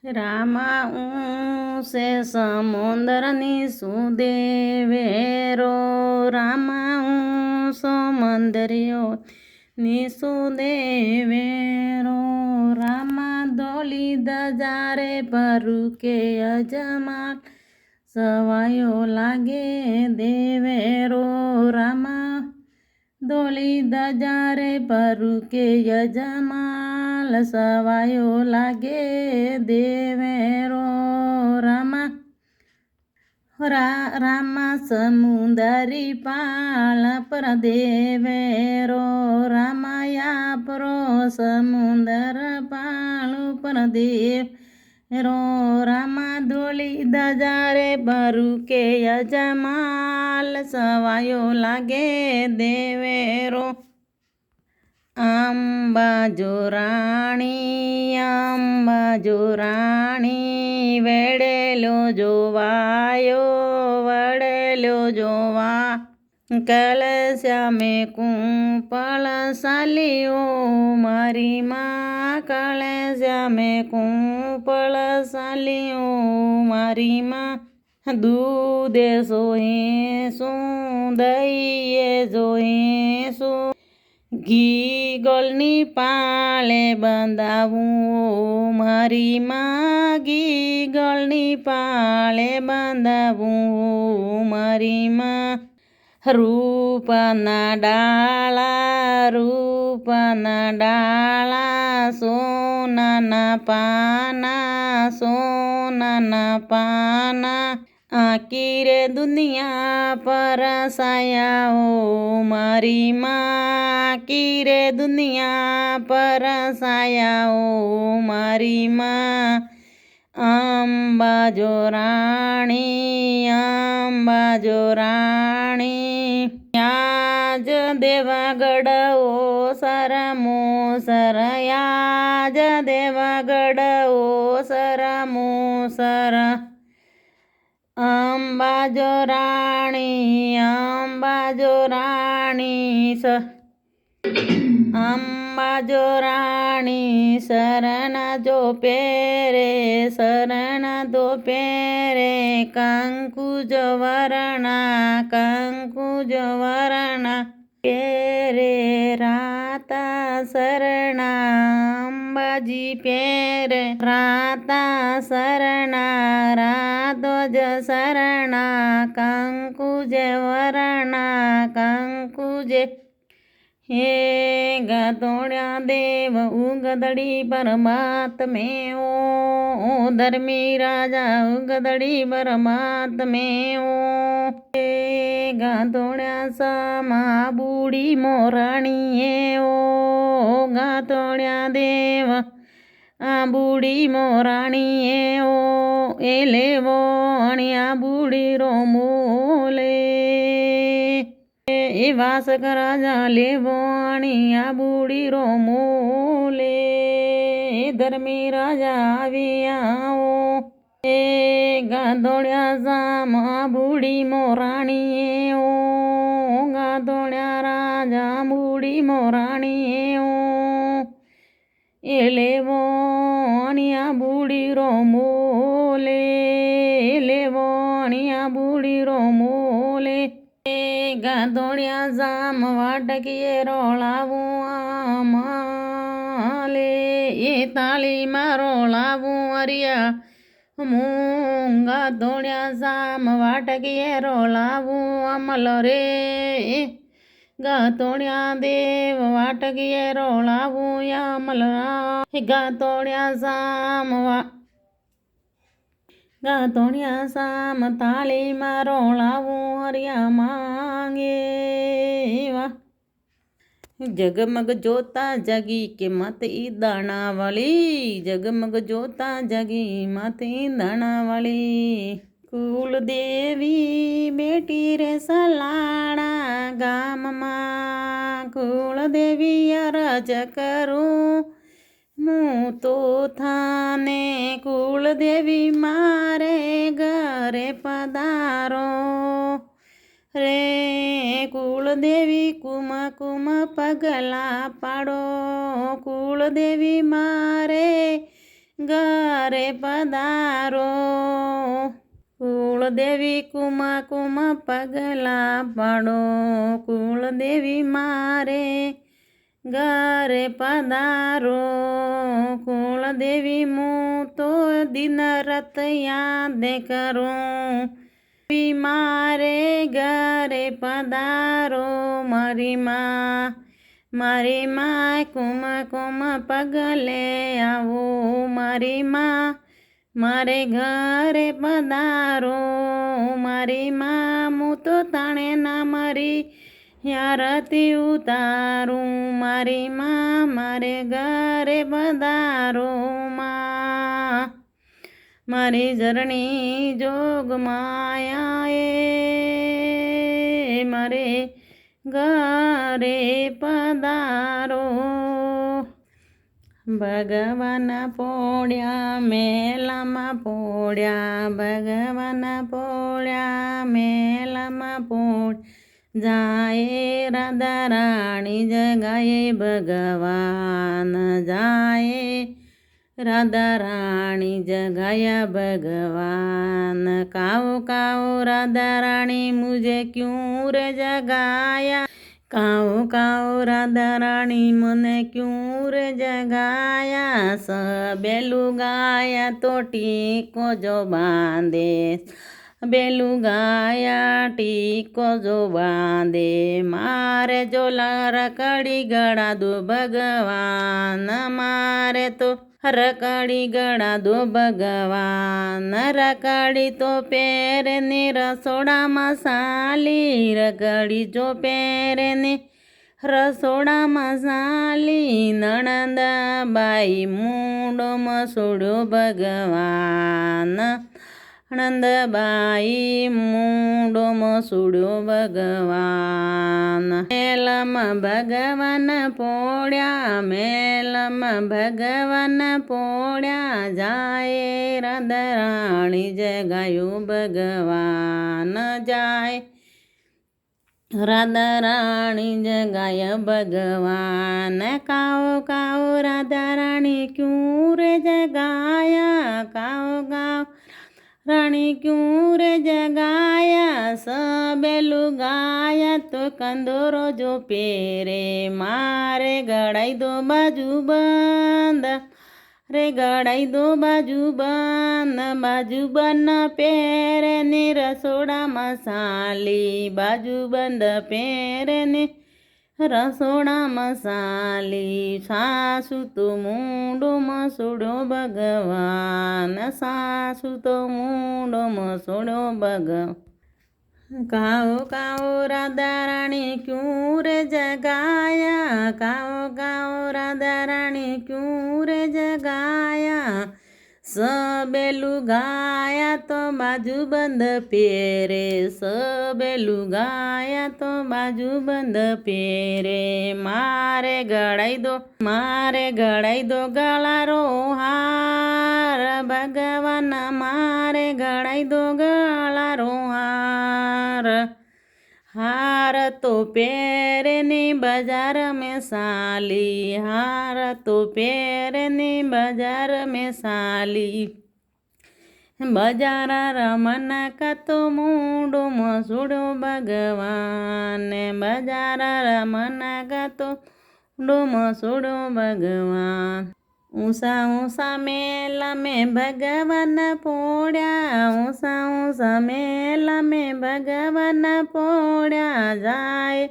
રામા ઊંસે સમુદ્રની સુદેવેરો રામા ઊંસો મંદરિયો નિસુદેવેરો રામા દોલી દજારે ભરુકે અજમાલ સવાયો લાગે દેવેરો રામા દોલી દજારે ભરુકે યજમાલ સવાયો લાગે દેવેરો રામા સમુદરી પાળ પર દેવેરો રામાયા પરો સમુદર પાળ પર દેવેરો રામા દોલી દજારે ભરુકે યજમાલ સવાયો લાગે દેવેરો અંબાજો રાણી વેડેલો જોવા કળશ્યામે કુંપળ સાલીઓ મારી માં કળશ્યામે કુંપળ સાલીઓ મારી માં દૂધે સોહે શું દઈએ જોહે શું ઘી ગોળની પાળે બંધાવું મારી માં ઘી ગોળની પાળે બંધાવું મારી માં રૂપાના ડાળા સોનાના પાના આખી રે દુનિયા પરસાયાઓ મારી માં આખી રે દુનિયા પરસાયાઓ મારી માં અંબાજો રાણી યાજ દેવાગઢ ઓસર મોસર યાજ દેવાગઢ ઓસર મોસર અંબાજો રાણી શરણ જો પેરે કંકુ જો વરણા પેરે રાતા શરણા અંબાજી પેરે રાતા શરણા રાધોજ શરણા કંકુ જે વરણા કંકુ જે હે ગાતોણ્યા દેવ ઉગદડી પરમાત્મે ઓ ધર્મી રાજા ઉગદડી પરમાત્મે ઓ હે ગાતોણ્યા સમા બુડી મોરાણીએ ઓ ગાતોણ્યા દેવ આ બુડી મોરાણીએ ઓ એ લેવો અણ્યા બુડી રોમોલે એ વાસક રાજા લેવો અણિયા બુડી રોમોલે ધર્મી રાજા આવ્યા ઓ એ ગાધોળ્યા સામા બુડી મોરાણીએ ઓ ગાધોળ્યા રાજા બુડી મોરાણીએ ઓ એ લેવો અણિયા બુડી રોમોલે લેવો અણિયા બુડી રોમોલે ગાધોળિયા જામ વાટકીએ રોળાવું આમાલે એ તાળીમાં રોળાવું અરિયા હું ગાધોળિયા જામ વાટકીએ રોળાવું અમલ રે ગાતોણ્યા દેવ વાટકીએ રોળાવું અમલ ગાતોણ્યા સામ તાળીમાં રોળાવું હરિયા માંગે જગમગ જોતા જગી કે મત ઈ દાણાવાળી જગમગ જોતા જગી મત ઈ દાણાવાળી કુળદેવી બેટી રે સલાણા ગામમાં કુળદેવી અરજ કરું હું તો થાને કુળદેવી મારે ઘરે પધારો રે કુળદેવી કુમ પગલા પાડો કુળદેવી મારે ઘરે પધારો. કુળદેવી કુમ પગલા પાડો, કુળદેવી મારે ઘરે પધારો. કુળદેવી હું તો દિન રાત યાદ કરું, મારે ઘરે પધારો. મારી માં કુમ પગલે આવો, મારી માં મારે ઘરે પધારો. મારી માં હું તો તાણે ના મારી આરતી ઉતારું, મારી માં મારે ઘરે પધારો. માં મારી જરણી જોગ માયાએ મારે ઘરે પધારો. ભગવાન પોળ્યા મેલામાં પોળ્યા, ભગવાન પોળ્યા મેલામાં જાય રાધા રાણી જગાએ ભગવાન, જાય રાધા રાણી જગાયા ભગવાન. કાઓ કાઓ રાધા રાણી મુझे क्यों रे जगाया, કાઓ કાઓ રાધા રાણી મને ક્યું રે જગાયા. બેલું ગાયા તો ટીકો જો બાંધે, બેલું ગાયા ટીકો જો બાંધે. મારે જો રકડી ગળા દો ભગવાન, મારે તો રકડી ગળા દો ભગવાન. રકડી તો પહેરેને રસોડામાં સાલી, રકડી જો પહેરેને રસોડામાં સાલી. નણંદબાઈ મૂંડો મસોડ્યો ભગવાન, નણંદબાઈ મૂંડો મસોડ્યો ભગવાન. મેલમાં ભગવાન પોળ્યા, મેલમાં ભગવાન પોળ્યા, જાય રાધા રાણી જગાયું ભગવાન, જાય રાધા રાણી જગાય ભગવાન. કાઓ કાઓ રાધા રાણી ક્યું રે જગાયા, કાઓ કાઓ રાણી ક્યું રે જગાયા. બેલું ગાયા તો કંદોરો જો પહેરે, મારે ગળાઈ દો બાજુ બંધ, રે ગળાઈ દો બાજુ બંધ પહેરે ને રસોડામાં સાલી, બાજુ બંધ પહેરે ને રસોડામાં સાલી. સાસુ તો મૂંડો મસોડ્યો ભગવાન, સાસુ તો મૂંડો મસોડ્યો ભગવાન. કાઓ કાઓ રાધા રાણી ક્યું રે જગાયા, કાઓ કાઓ રાધા રાણી ક્યું રે જગાયા. બેલું ગાયા તો બાજુ બંધ પહેરે, બેલું ગાયા તો બાજુ બંધ પહેરે. મારે ગળાઈ દો ગળારો હાર ભગવાન, મારે ગળાઈ દો ગળારો હાર. હાર તો પહેરે ને બજાર મેં સાલી, હાર તો પહેરે ને બજાર મેં સાલી. બજાર રમન કા તો મૂંડો મસોડ્યો ભગવાન, બજાર રમન કા તો મૂંડો મસોડ્યો ભગવાન. ઊંસા ઊંસા મેલા મેં ભગવાન પોળ્યા, ઊંસા ઊંસા મેલા મેં ભગવાન પોળ્યા, જાય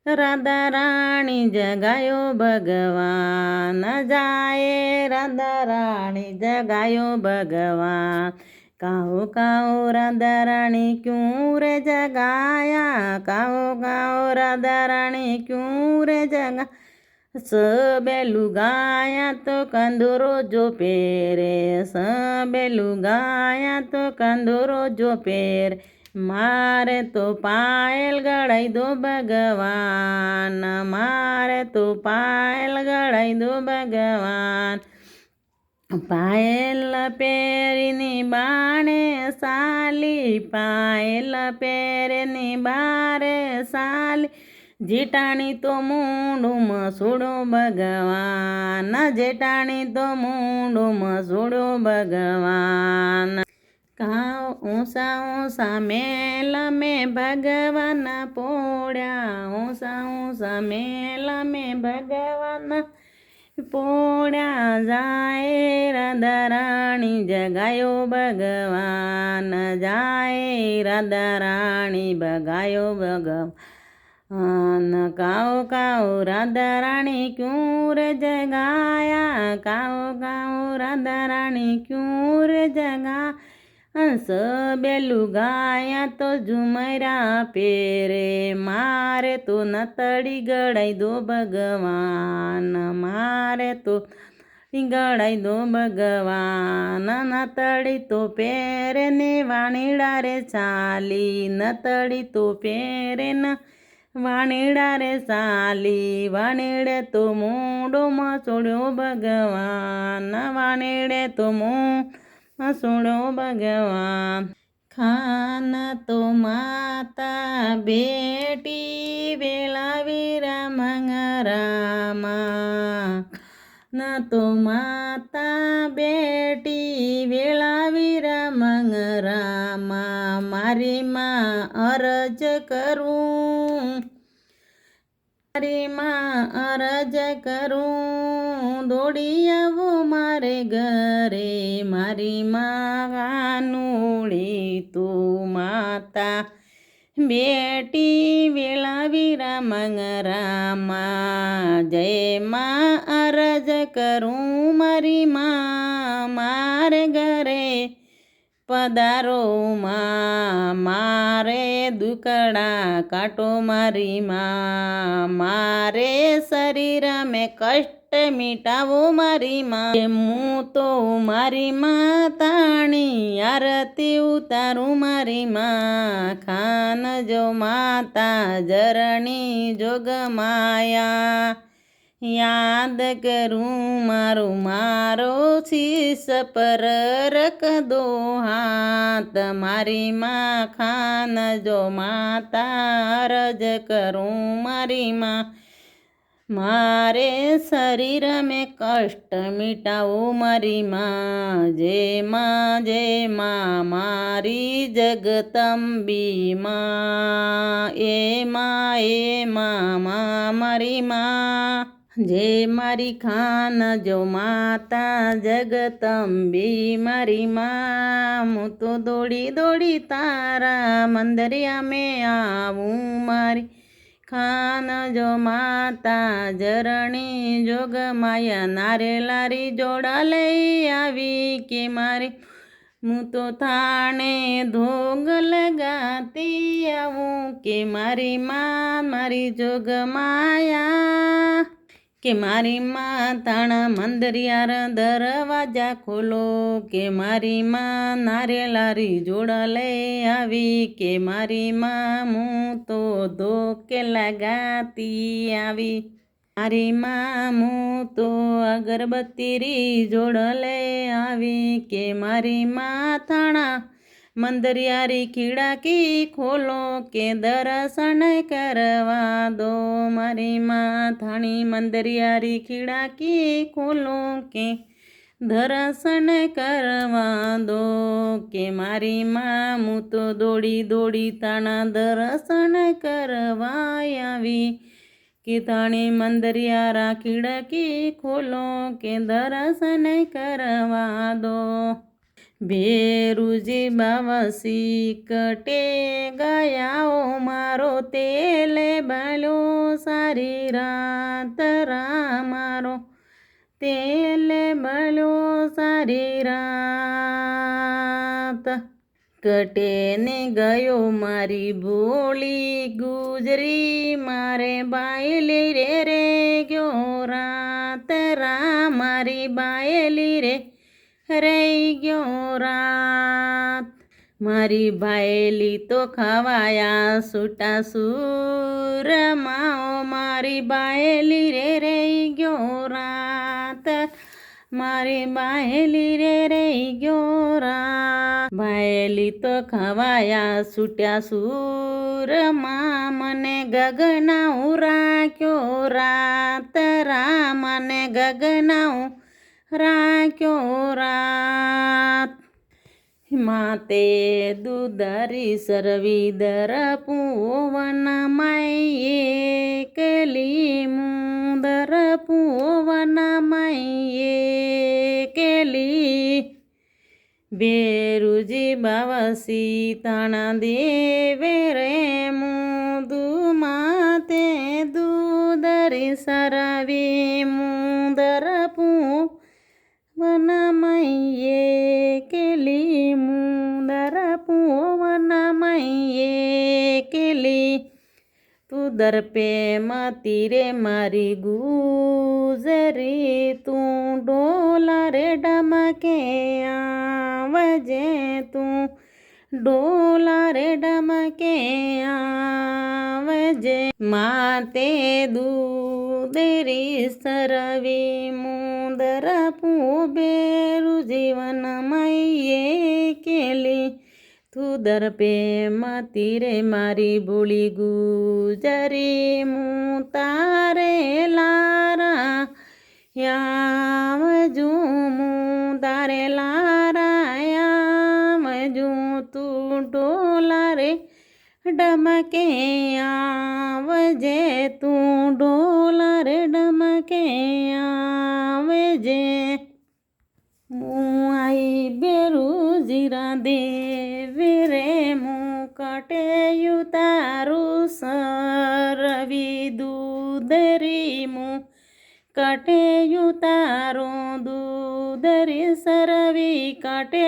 રાધા રાણી જગાયો ભગવાન, જાય રાધા રાણી જગાયો ભગવાન. કાઓ કાઓ રાધા રાણી ક્યું રે જગાયા, કાઓ કાઓ રાધા રાણી ક્યું રે જગાયા. બેલું ગાયા તો કંદોરો જો પહેરે, બેલું ગાયા તો કંદોરો જો પહેરે. મારે તો પાયલ ગળાઈ દો ભગવાન, મારે તો પાયલ ગળાઈ દો ભગવાન. પાયલ પહેરીની બાણે સાલી, પાયલ પહેરીની બારે સાલી, જેટાણી તો મૂંડું મસૂડો ભગવાન, જેટાણી તો મૂંડું મસૂડો ભગવાન. કાં ઊંસા ઊંસા મેલ મેં ભગવાન પોળ્યા, ઊંસા ઊંસા મેલ મેં ભગવાન પોળ્યા. જાય રાધારાણી જગાયો ભગવાન, જાય રાધારાણી ભગાયો ભગવાન. કાઓ કાઓ રાધારાણી ક્યું રે જગાયા, કાઓ કાઓ રાધારાણી ક્યું રે જગા. સબેલું ગાયા તો ઝુમરા પેરે, મારે તો નતડી ગળાઈ દો ભગવાન, મારે તો ગળાઈ દો ભગવાન. નતડી તો પેરે ને વાણીડા રે ચાલી, નતડી તો પેરે ન વાણીડા રે ચાલી. વાણીડે તો મૂંડો મસૂડ્યો ભગવાન, વાણીડે તો મસૂડ્યો ભગવાન. ખાન તો માતા બેટી વેળાવી રામા, ન તો માતા બેટી વેળાવી રામા. મારી માં અરજ કરું, મારી માં અરજ કરું, દોડી આવો મારે ઘરે. મારી માં કાનુડી તું માતા બેટી વેળાવી રામા. જય માં અરજ કરું, મારી માં મારે ઘરે પધારો માં. મારે દુકડા કાટો મારી માં, મારે શરીર મેં કષ્ટ મીટાવો મારી માં. હું તો મારી માં તાણી આરતી ઉતારું મારી માં. ખાન જો માતા જરણી જોગમાયા, યાદ કરું મારું મારો શીશ પર રખ દો હાથ. મારી માં ખાન જો માતા અરજ કરું મારી માં, મારે શરીર મેં કષ્ટ મીટાવો મારી માં. જય માં મારી જગદંબી માં, એ માં મારી માં. જય મારી ખાન જો માતા જગદંબી મારી માં. હું તો દોડી દોડી તારા મંદરિયા મેં આવું મારી ખાન જો માતા જરણી જોગમાયા. નારે લારી જોડા લઈ આવી કે મારી, હું તો થાણે ધોગ લગાતી આવું કે મારી માં મારી જોગમાયા. કે મારી માં તાણા મંદરિયા દરવાજા ખોલો, કે મારી માં નારેલારી જોડા લઈ આવી કે મારી માં હું તો ધોકે લગાતી આવી. મારી માં હું તો અગરબત્તી રી જોડ લઈ આવી કે મારી માં થાણા મંદરિયારી ખીડાકી ખોલો કે દર્શન કરવા દો. મારી માં થાણી મંદરિયારી ખીડાકી ખોલો કે દર્શન કરવા દો. કે મારી માં હું તો દોડી દોડી તાણા દર્શન કરવા આવી કે થાણી મંદરિયારા ખીડકી ખોલો કે દર્શન કરવા દો. ભેરુજી બાવસી કટે ગયાઓ મારો તેલે બળ્યો સારી રાત મારો તેલે બળ્યો સારી રાત. કટે ને ગયો મારી ભોળી ગુજરી, મારે બાયલી રે ગયો રાત મારી બાયલી રે રહી ગયો રાત. મારી બાયલી તો ખવાયા છૂટા સૂરમાઓ, મારી બાયલી રે રહી ગયો રાત મારી બાયલી રે રહી ગયો રાત. ભાયેલી તો ખવાયા છૂટ્યા સૂરમાં મને ગગનાઉ રાખ્યો રાત રામને ગગનાઉ રાખ્યો રાત માતે દુધરી સરવીદર પૂવન માઈએ કેલી મુદર પૂવન માઈએ કેલી બેરુજી બાવસી તાણા દેવે રે મુદુ માતે દુધરી સરવી મુદર પૂવન માઈએ કેલી મુદર પૂવન માઈએ કેલી તું દર્પે મતી રે મારી ગુજરી તું ડોલા રે ડમકે આવજે તું ડોલા રે ડમકે આવજે માતે દૂધરી સરવી મુદર પૂબેરુ જીવન મૈયે કેલી તું દર્પે મતી રે મારી ભૂલી ગુજરી મું તારે લારા યાવજું મું તારે લારા યાવજું તું ડોલા રે ડમકે આવજે તું ડોલા રે ડમકે આવજે મું આઈ બેરુજીરા દેવે રે મું કટેયું તારું સરવી દૂધરી મું કટેયું તારું દૂધરી સરવી કાટે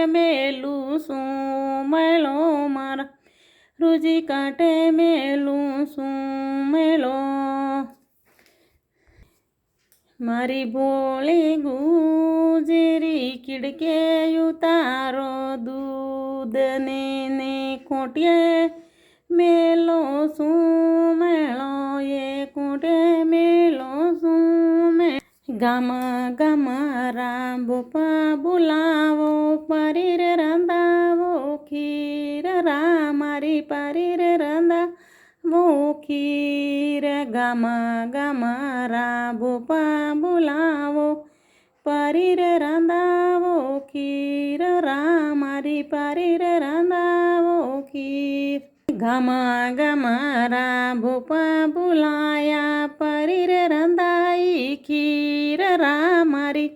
મેલું શું મેળો મારા રૂજી કાટે મેલું શું મેળો મારી ભોળી ગુજરી ખીડકે તારો દૂધને ને ખોટીએ મેલો શું મેળો એ ખોટે મેલો શું મે ગામ ગામ રાંબોપા બોલાવો પારી રે રાંધાવો ખીર રા મારી પારી રે રાંધાવો ખીર ગામ ગામ રાંબોપા બોલાવો પારી રે રાંધાવો ખીર રા મારી પારી રે રાંધાવો ખીર ગામ ગામ રાંબોપા બોલાયા પારી રે રાંધાઈ ખીર રા મારી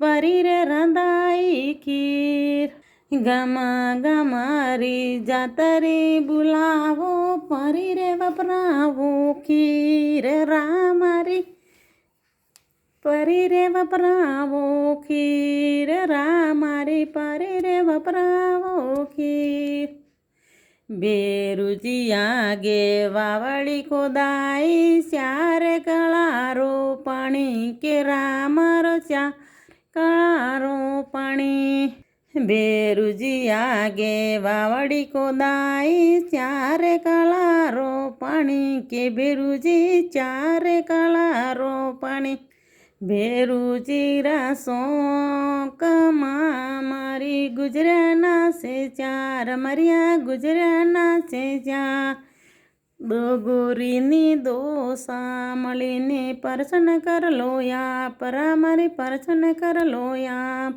પારી રે રાંધાઈ ખીર ગામ ગામ રી જાતરી બોલાવો પારી રે વપરાવો ખીર રા મારી પરી રે વપરાવો ખીર રા મારી પરી રે વપરાવો ખીર બેરુજી આગે વાવડી ખોદાઈ સ્યારે કળારો પાણી કે રામર ચા કળારો પાણી બેરુજી આગે વાવડી ખોદાઈ ચારે કળારો પાણી કે બેરુજી ચારે કળારો પાણી બેરુજી રાસો કમા મારી ગુજરાના છે ચાર મરિયા ગુજરાના છે ચાર દોગોરીની દોસા મળીને પરસન કર લોયા પરા મારી પરસન કર લોયા